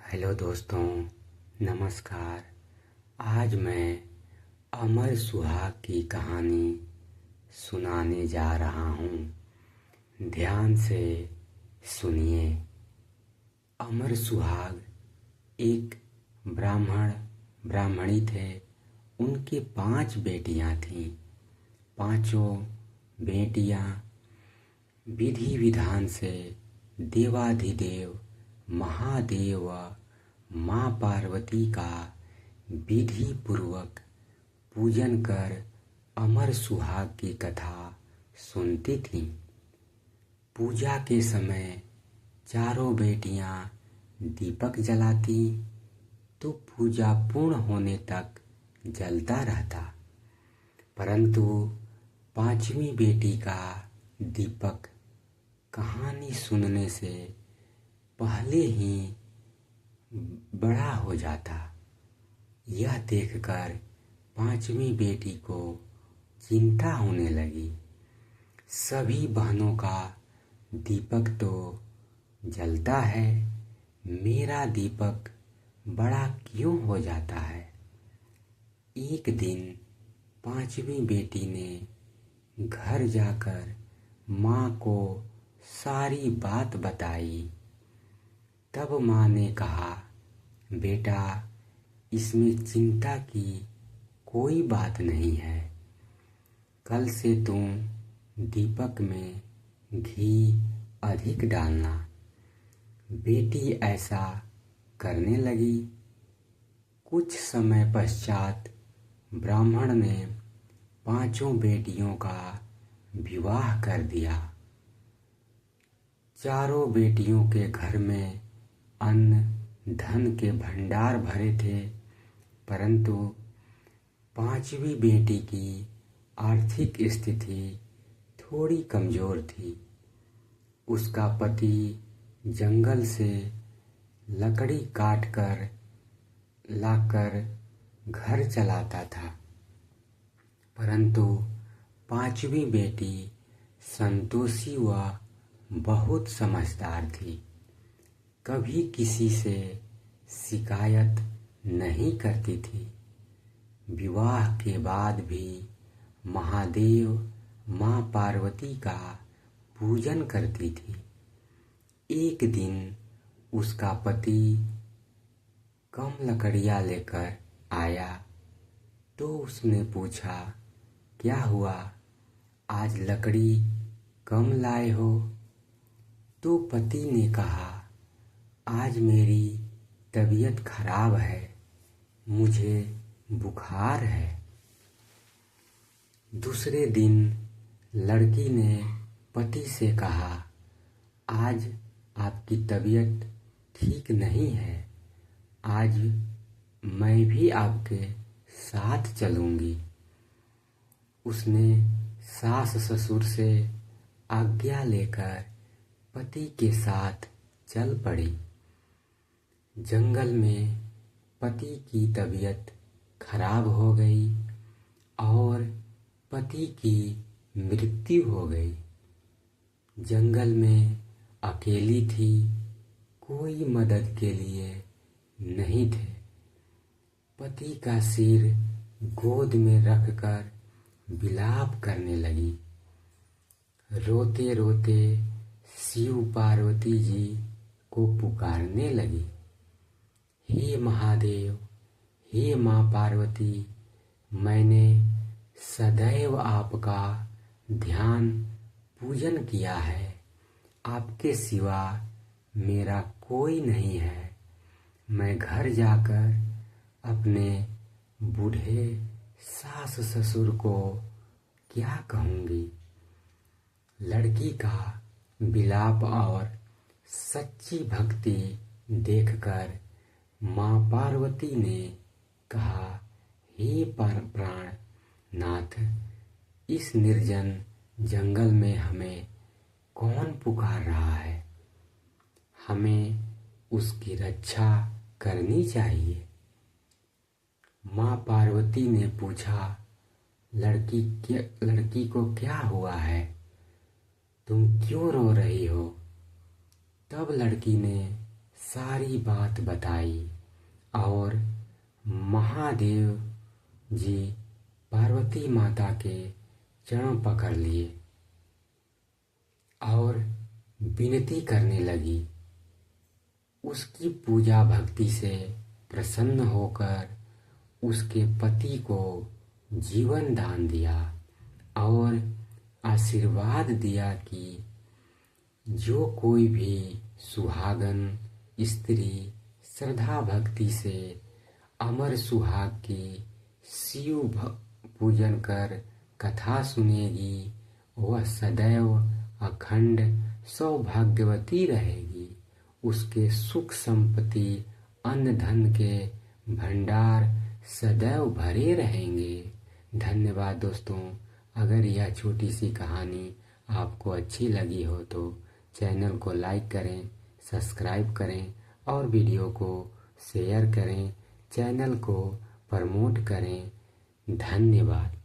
Hello दोस्तों, नमस्कार। आज मैं अमर सुहाग की कहानी सुनाने जा रहा हूँ। ध्यान से सुनिए। अमर सुहाग एक ब्राह्मणी थे। उनके 5 बेटियां थीं। पांचों बेटियां विधि विधान से देवाधिदेव महादेव व माँ पार्वती का विधि पूर्वक पूजन कर अमर सुहाग की कथा सुनती थीं। पूजा के समय चारों बेटियां दीपक जलाती तो पूजा पूर्ण होने तक जलता रहता, परंतु 5वीं बेटी का दीपक कहानी सुनने से पहले ही बड़ा हो जाता। यह देखकर 5वीं बेटी को चिंता होने लगी। सभी बहनों का दीपक तो जलता है, मेरा दीपक बड़ा क्यों हो जाता है। एक दिन 5वीं बेटी ने घर जाकर माँ को सारी बात बताई। तब माँ ने कहा, बेटा, इसमें चिंता की कोई बात नहीं है। कल से तुम दीपक में घी अधिक डालना। बेटी ऐसा करने लगी। कुछ समय पश्चात ब्राह्मण ने 5 बेटियों का विवाह कर दिया। चारों बेटियों के घर में अन्न धन के भंडार भरे थे, परंतु 5वीं बेटी की आर्थिक स्थिति थोड़ी कमजोर थी। उसका पति जंगल से लकड़ी काट कर लाकर घर चलाता था, परंतु 5वीं बेटी संतोषी व बहुत समझदार थी। कभी किसी से शिकायत नहीं करती थी। विवाह के बाद भी महादेव माँ पार्वती का पूजन करती थी। एक दिन उसका पति कम लकड़ियाँ लेकर आया तो उसने पूछा, क्या हुआ, आज लकड़ी कम लाए हो? तो पति ने कहा, आज मेरी तबीयत खराब है, मुझे बुखार है। दूसरे दिन लड़की ने पति से कहा, आज आपकी तबीयत ठीक नहीं है, आज मैं भी आपके साथ चलूंगी। उसने सास ससुर से आज्ञा लेकर पति के साथ चल पड़ी। जंगल में पति की तबीयत खराब हो गई और पति की मृत्यु हो गई। जंगल में अकेली थी, कोई मदद के लिए नहीं थे। पति का सिर गोद में रखकर विलाप करने लगी। रोते रोते शिव पार्वती जी को पुकारने लगी, हे महादेव, हे माँ पार्वती, मैंने सदैव आपका ध्यान पूजन किया है, आपके सिवा मेरा कोई नहीं है। मैं घर जाकर अपने बूढ़े सास ससुर को क्या कहूँगी। लड़की का विलाप और सच्ची भक्ति देखकर माँ पार्वती ने कहा, हे प्राणनाथ, इस निर्जन जंगल में हमें कौन पुकार रहा है? हमें उसकी रक्षा करनी चाहिए। माँ पार्वती ने पूछा, लड़की को क्या हुआ है? तुम क्यों रो रही हो? तब लड़की ने सारी बात बताई और महादेव जी पार्वती माता के चरण पकड़ लिए और विनती करने लगी। उसकी पूजा भक्ति से प्रसन्न होकर उसके पति को जीवन दान दिया और आशीर्वाद दिया कि जो कोई भी सुहागन स्त्री श्रद्धा भक्ति से अमर सुहाग की शिव पूजन कर कथा सुनेगी वह सदैव अखंड सौभाग्यवती रहेगी। उसके सुख संपत्ति अन्न धन के भंडार सदैव भरे रहेंगे। धन्यवाद दोस्तों। अगर यह छोटी सी कहानी आपको अच्छी लगी हो तो चैनल को लाइक करें, सब्सक्राइब करें और वीडियो को शेयर करें, चैनल को प्रमोट करें। धन्यवाद।